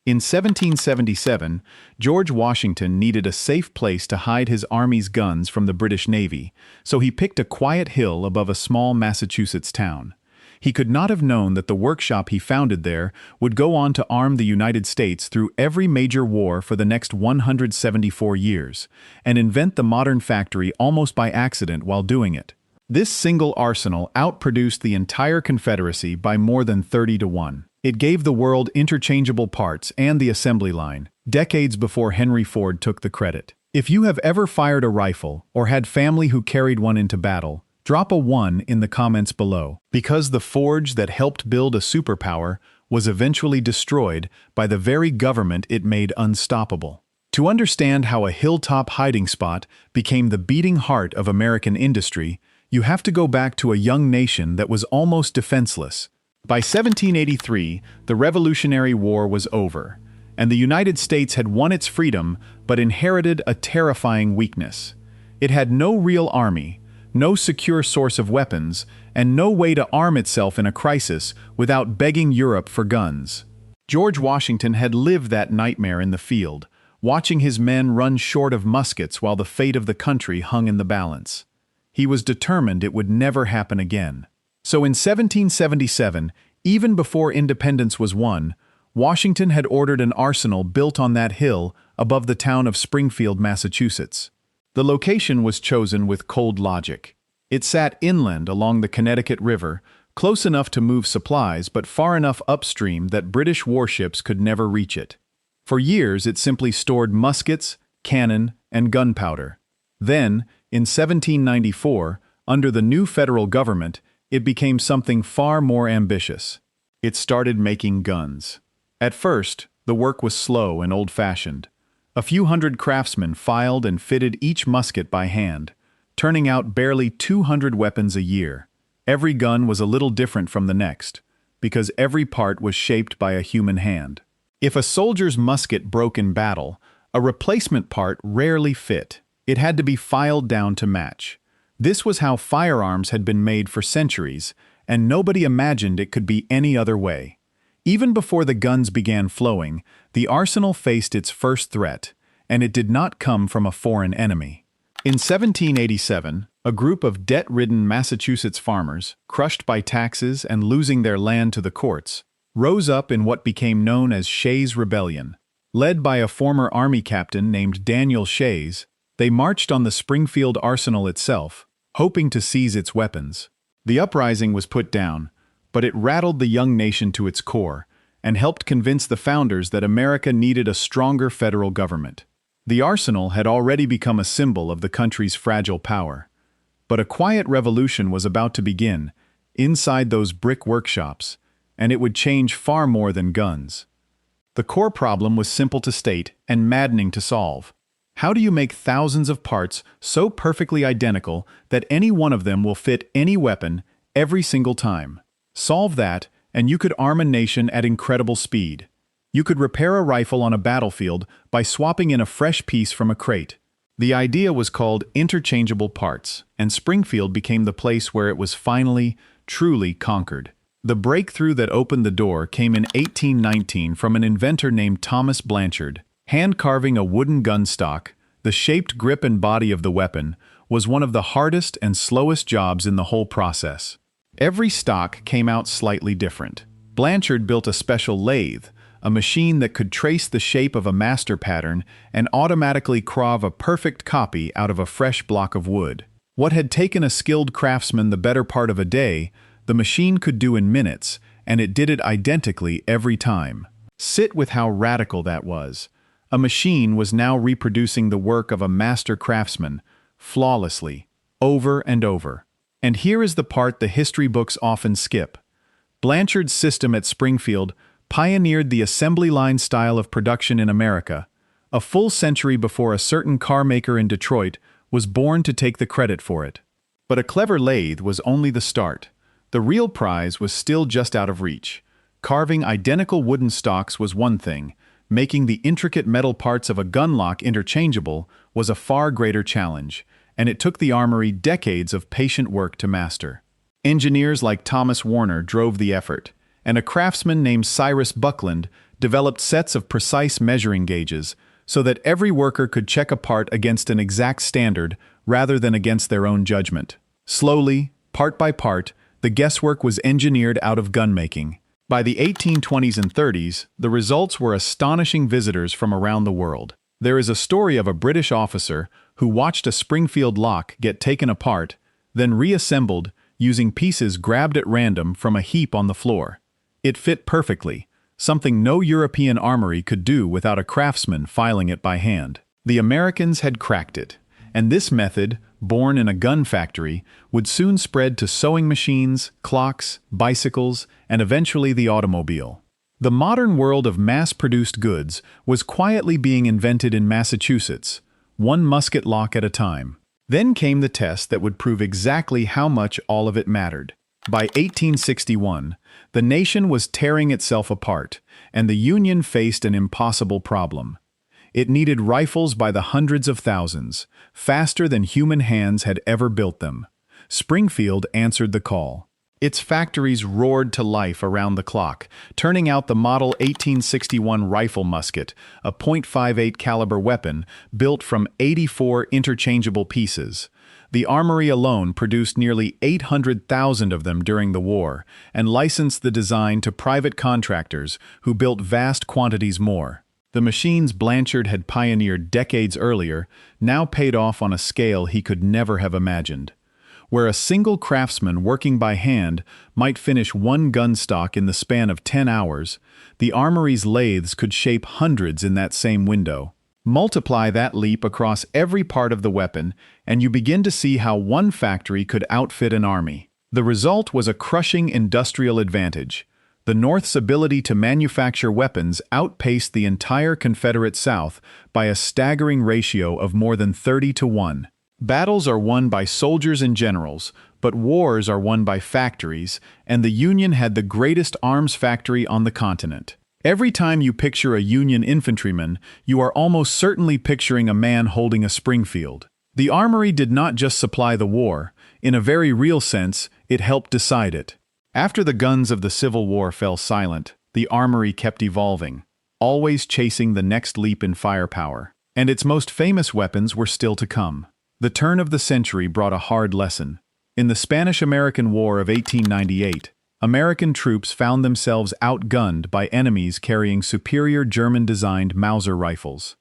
In 1777, George Washington needed a safe place to hide his army's guns from the British Navy, so he picked a quiet hill above a small Massachusetts town. He could not have known that the workshop he founded there would go on to arm the United States through every major war for the next 174 years, and invent the modern factory almost by accident while doing it. This single arsenal outproduced the entire Confederacy by more than 30-1. It gave the world interchangeable parts and the assembly line, decades before Henry Ford took the credit. If you have ever fired a rifle or had family who carried one into battle, drop a 1 in the comments below, because the forge that helped build a superpower was eventually destroyed by the very government it made unstoppable. To understand how a hilltop hiding spot became the beating heart of American industry, you have to go back to a young nation that was almost defenseless. By 1783, the Revolutionary War was over, and the United States had won its freedom but inherited a terrifying weakness. It had no real army, no secure source of weapons, and no way to arm itself in a crisis without begging Europe for guns. George Washington had lived that nightmare in the field, watching his men run short of muskets while the fate of the country hung in the balance. He was determined it would never happen again. So in 1777, even before independence was won, Washington had ordered an arsenal built on that hill above the town of Springfield, Massachusetts. The location was chosen with cold logic. It sat inland along the Connecticut River, close enough to move supplies but far enough upstream that British warships could never reach it. For years it simply stored muskets, cannon, and gunpowder. Then, in 1794, under the new federal government, it became something far more ambitious. It started making guns. At first, the work was slow and old-fashioned. A few hundred craftsmen filed and fitted each musket by hand, turning out barely 200 weapons a year. Every gun was a little different from the next, because every part was shaped by a human hand. If a soldier's musket broke in battle, a replacement part rarely fit. It had to be filed down to match. This was how firearms had been made for centuries, and nobody imagined it could be any other way. Even before the guns began flowing, the arsenal faced its first threat, and it did not come from a foreign enemy. In 1787, a group of debt-ridden Massachusetts farmers, crushed by taxes and losing their land to the courts, rose up in what became known as Shays' Rebellion. Led by a former army captain named Daniel Shays, they marched on the Springfield arsenal itself, hoping to seize its weapons. The uprising was put down, but it rattled the young nation to its core and helped convince the founders that America needed a stronger federal government. The arsenal had already become a symbol of the country's fragile power. But a quiet revolution was about to begin, inside those brick workshops, and it would change far more than guns. The core problem was simple to state and maddening to solve. How do you make thousands of parts so perfectly identical that any one of them will fit any weapon every single time? Solve that, and you could arm a nation at incredible speed. You could repair a rifle on a battlefield by swapping in a fresh piece from a crate. The idea was called interchangeable parts, and Springfield became the place where it was finally, truly conquered. The breakthrough that opened the door came in 1819 from an inventor named Thomas Blanchard. Hand-carving a wooden gun stock, the shaped grip and body of the weapon, was one of the hardest and slowest jobs in the whole process. Every stock came out slightly different. Blanchard built a special lathe, a machine that could trace the shape of a master pattern and automatically carve a perfect copy out of a fresh block of wood. What had taken a skilled craftsman the better part of a day, the machine could do in minutes, and it did it identically every time. Sit with how radical that was. A machine was now reproducing the work of a master craftsman, flawlessly, over and over. And here is the part the history books often skip. Blanchard's system at Springfield pioneered the assembly line style of production in America. A full century before a certain car maker in Detroit was born to take the credit for it. But a clever lathe was only the start. The real prize was still just out of reach. Carving identical wooden stocks was one thing. Making the intricate metal parts of a gun lock interchangeable was a far greater challenge, and it took the armory decades of patient work to master. Engineers like Thomas Warner drove the effort, and a craftsman named Cyrus Buckland developed sets of precise measuring gauges so that every worker could check a part against an exact standard rather than against their own judgment. Slowly, part by part, the guesswork was engineered out of gunmaking. By the 1820s and 30s, the results were astonishing visitors from around the world. There is a story of a British officer who watched a Springfield lock get taken apart, then reassembled using pieces grabbed at random from a heap on the floor. It fit perfectly, something no European armory could do without a craftsman filing it by hand. The Americans had cracked it, and this method, born in a gun factory, would soon spread to sewing machines, clocks, bicycles, and eventually the automobile. The modern world of mass-produced goods was quietly being invented in Massachusetts, one musket lock at a time. Then came the test that would prove exactly how much all of it mattered. By 1861, the nation was tearing itself apart, and the Union faced an impossible problem. It needed rifles by the hundreds of thousands, faster than human hands had ever built them. Springfield answered the call. Its factories roared to life around the clock, turning out the Model 1861 rifle musket, a .58 caliber weapon built from 84 interchangeable pieces. The armory alone produced nearly 800,000 of them during the war, and licensed the design to private contractors who built vast quantities more. The machines Blanchard had pioneered decades earlier now paid off on a scale he could never have imagined. Where a single craftsman working by hand might finish one gun stock in the span of 10 hours, the armory's lathes could shape hundreds in that same window. Multiply that leap across every part of the weapon, and you begin to see how one factory could outfit an army. The result was a crushing industrial advantage. The North's ability to manufacture weapons outpaced the entire Confederate South by a staggering ratio of more than 30-1. Battles are won by soldiers and generals, but wars are won by factories, and the Union had the greatest arms factory on the continent. Every time you picture a Union infantryman, you are almost certainly picturing a man holding a Springfield. The armory did not just supply the war. In a very real sense, it helped decide it. After the guns of the Civil War fell silent, the armory kept evolving, always chasing the next leap in firepower. And its most famous weapons were still to come. The turn of the century brought a hard lesson. In the Spanish-American War of 1898, American troops found themselves outgunned by enemies carrying superior German-designed Mauser rifles.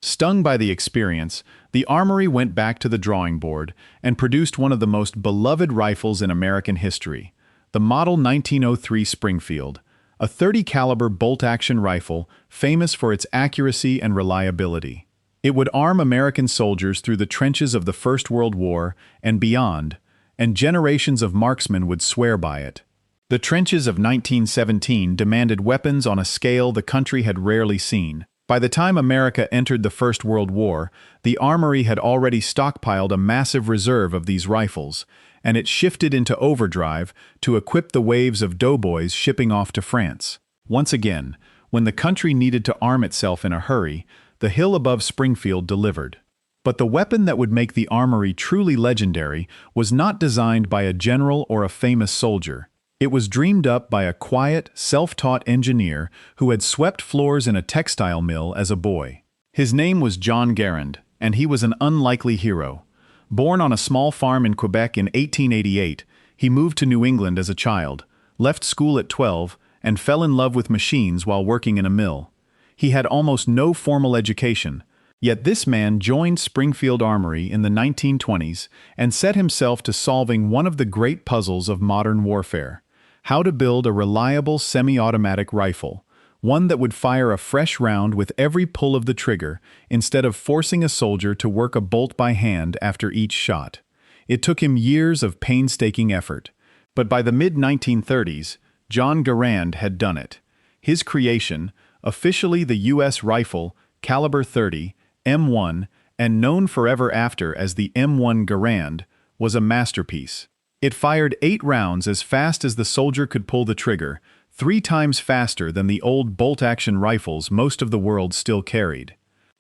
Stung by the experience, the armory went back to the drawing board and produced one of the most beloved rifles in American history, the Model 1903 Springfield, a .30 caliber bolt-action rifle famous for its accuracy and reliability. It would arm American soldiers through the trenches of the First World War and beyond, and generations of marksmen would swear by it. The trenches of 1917 demanded weapons on a scale the country had rarely seen. By the time America entered the First World War, the armory had already stockpiled a massive reserve of these rifles, and it shifted into overdrive to equip the waves of doughboys shipping off to France. Once again, when the country needed to arm itself in a hurry, the hill above Springfield delivered. But the weapon that would make the armory truly legendary was not designed by a general or a famous soldier. It was dreamed up by a quiet, self-taught engineer who had swept floors in a textile mill as a boy. His name was John Garand, and he was an unlikely hero. Born on a small farm in Quebec in 1888, he moved to New England as a child, left school at 12, and fell in love with machines while working in a mill. He had almost no formal education, yet this man joined Springfield Armory in the 1920s and set himself to solving one of the great puzzles of modern warfare: how to build a reliable semi-automatic rifle, one that would fire a fresh round with every pull of the trigger instead of forcing a soldier to work a bolt by hand after each shot. It took him years of painstaking effort, but by the mid-1930s, John Garand had done it. His creation, officially the U.S. rifle, caliber .30, M1, and known forever after as the M1 Garand, was a masterpiece. It fired 8 rounds as fast as the soldier could pull the trigger, 3 times faster than the old bolt-action rifles most of the world still carried.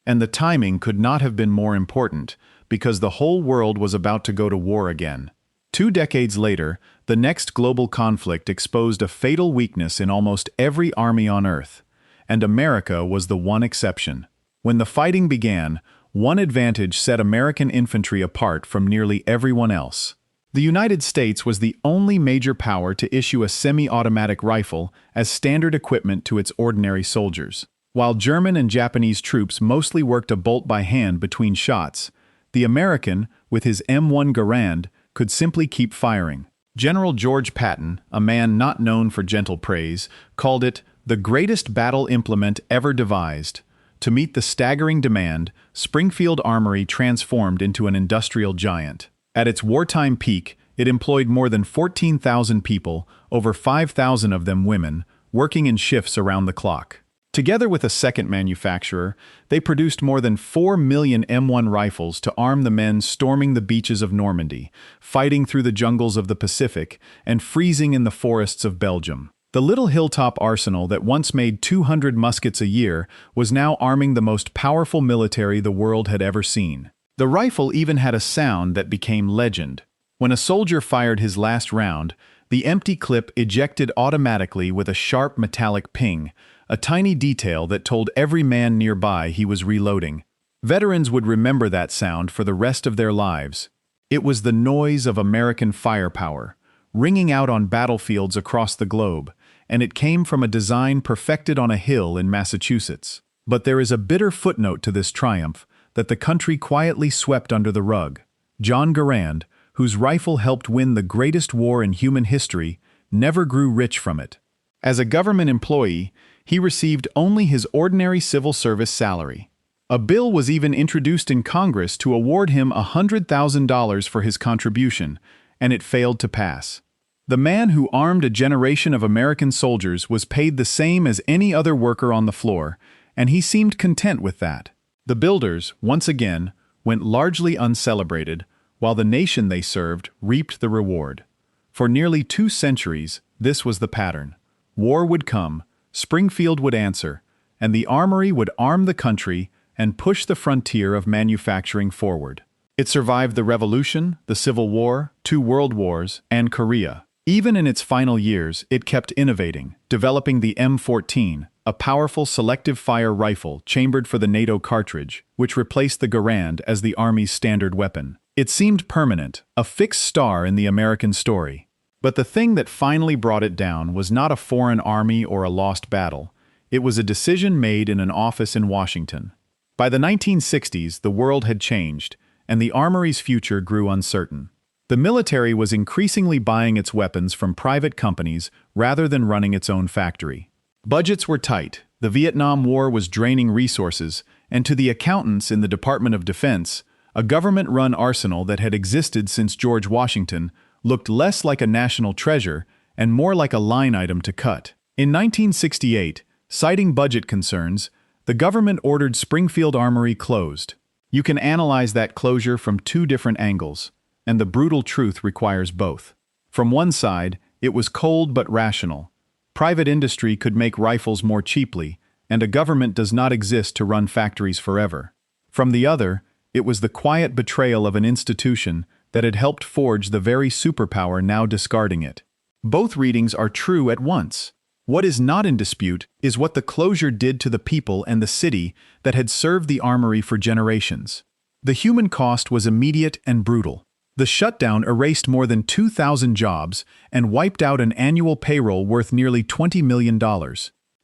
And the timing could not have been more important, because the whole world was about to go to war again. 2 decades later, the next global conflict exposed a fatal weakness in almost every army on Earth. and America was the one exception. When the fighting began, one advantage set American infantry apart from nearly everyone else. The United States was the only major power to issue a semi-automatic rifle as standard equipment to its ordinary soldiers. While German and Japanese troops mostly worked a bolt by hand between shots, the American, with his M1 Garand, could simply keep firing. General George Patton, a man not known for gentle praise, called it the greatest battle implement ever devised. To meet the staggering demand, Springfield Armory transformed into an industrial giant. At its wartime peak, it employed more than 14,000 people, over 5,000 of them women, working in shifts around the clock. Together with a second manufacturer, they produced more than 4 million M1 rifles to arm the men storming the beaches of Normandy, fighting through the jungles of the Pacific, and freezing in the forests of Belgium. The little hilltop arsenal that once made 200 muskets a year was now arming the most powerful military the world had ever seen. The rifle even had a sound that became legend. When a soldier fired his last round, the empty clip ejected automatically with a sharp metallic ping, a tiny detail that told every man nearby he was reloading. Veterans would remember that sound for the rest of their lives. It was the noise of American firepower, ringing out on battlefields across the globe, and it came from a design perfected on a hill in Massachusetts. But there is a bitter footnote to this triumph that the country quietly swept under the rug. John Garand, whose rifle helped win the greatest war in human history, never grew rich from it. As a government employee, he received only his ordinary civil service salary. A bill was even introduced in Congress to award him $100,000 for his contribution, and it failed to pass. The man who armed a generation of American soldiers was paid the same as any other worker on the floor, and he seemed content with that. The builders, once again, went largely uncelebrated, while the nation they served reaped the reward. For nearly 2 centuries, this was the pattern. War would come, Springfield would answer, and the Armory would arm the country and push the frontier of manufacturing forward. It survived the Revolution, the Civil War, 2 World Wars, and Korea. Even in its final years, it kept innovating, developing the M14, a powerful selective-fire rifle chambered for the NATO cartridge, which replaced the Garand as the Army's standard weapon. It seemed permanent, a fixed star in the American story. But the thing that finally brought it down was not a foreign army or a lost battle. It was a decision made in an office in Washington. By the 1960s, the world had changed, and the Armory's future grew uncertain. The military was increasingly buying its weapons from private companies rather than running its own factory. Budgets were tight, the Vietnam War was draining resources, and to the accountants in the Department of Defense, a government-run arsenal that had existed since George Washington looked less like a national treasure and more like a line item to cut. In 1968, citing budget concerns, the government ordered Springfield Armory closed. You can analyze that closure from 2 different angles, and the brutal truth requires both. From one side, it was cold but rational. Private industry could make rifles more cheaply, and a government does not exist to run factories forever. From the other, it was the quiet betrayal of an institution that had helped forge the very superpower now discarding it. Both readings are true at once. What is not in dispute is what the closure did to the people and the city that had served the Armory for generations. The human cost was immediate and brutal. The shutdown erased more than 2,000 jobs and wiped out an annual payroll worth nearly $20 million.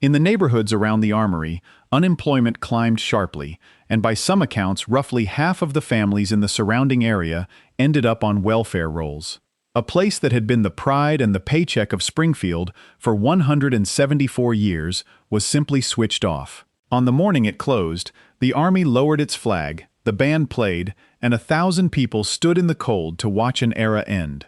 In the neighborhoods around the Armory, unemployment climbed sharply, and by some accounts, roughly half of the families in the surrounding area ended up on welfare rolls. A place that had been the pride and the paycheck of Springfield for 174 years was simply switched off. On the morning it closed, the Army lowered its flag, the band played, and 1,000 people stood in the cold to watch an era end.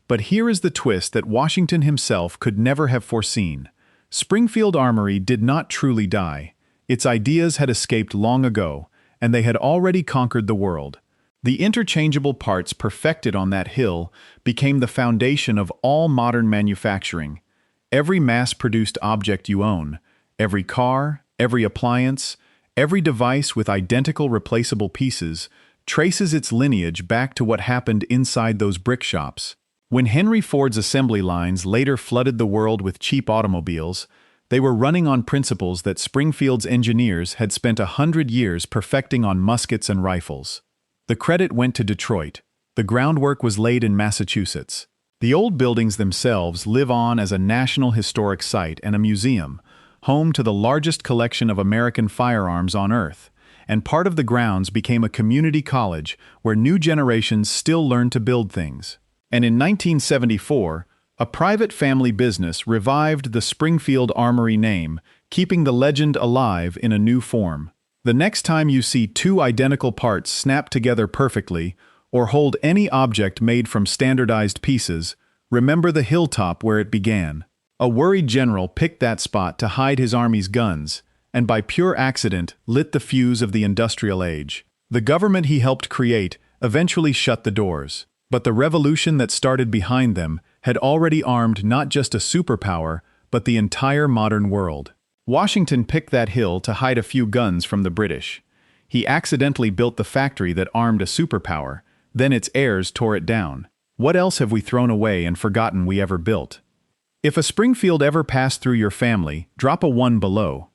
But here is the twist that Washington himself could never have foreseen. Springfield Armory did not truly die. Its ideas had escaped long ago, and they had already conquered the world. The interchangeable parts perfected on that hill became the foundation of all modern manufacturing. Every mass-produced object you own, every car, every appliance, every device with identical replaceable pieces, traces its lineage back to what happened inside those brick shops. When Henry Ford's assembly lines later flooded the world with cheap automobiles, They were running on principles that Springfield's engineers had spent 100 years perfecting on muskets and rifles. The credit went to Detroit. The groundwork was laid in Massachusetts. The old buildings themselves live on as a National Historic Site and a museum, home to the largest collection of American firearms on Earth, and part of the grounds became a community college where new generations still learn to build things. And in 1974, a private family business revived the Springfield Armory name, keeping the legend alive in a new form. The next time you see two identical parts snap together perfectly, or hold any object made from standardized pieces, remember the hilltop where it began. A worried general picked that spot to hide his army's guns, and by pure accident lit the fuse of the industrial age. The government he helped create eventually shut the doors, but the revolution that started behind them had already armed not just a superpower, but the entire modern world. Washington picked that hill to hide a few guns from the British. He accidentally built the factory that armed a superpower, then its heirs tore it down. What else have we thrown away and forgotten we ever built? If a Springfield ever passed through your family, drop a 1 below.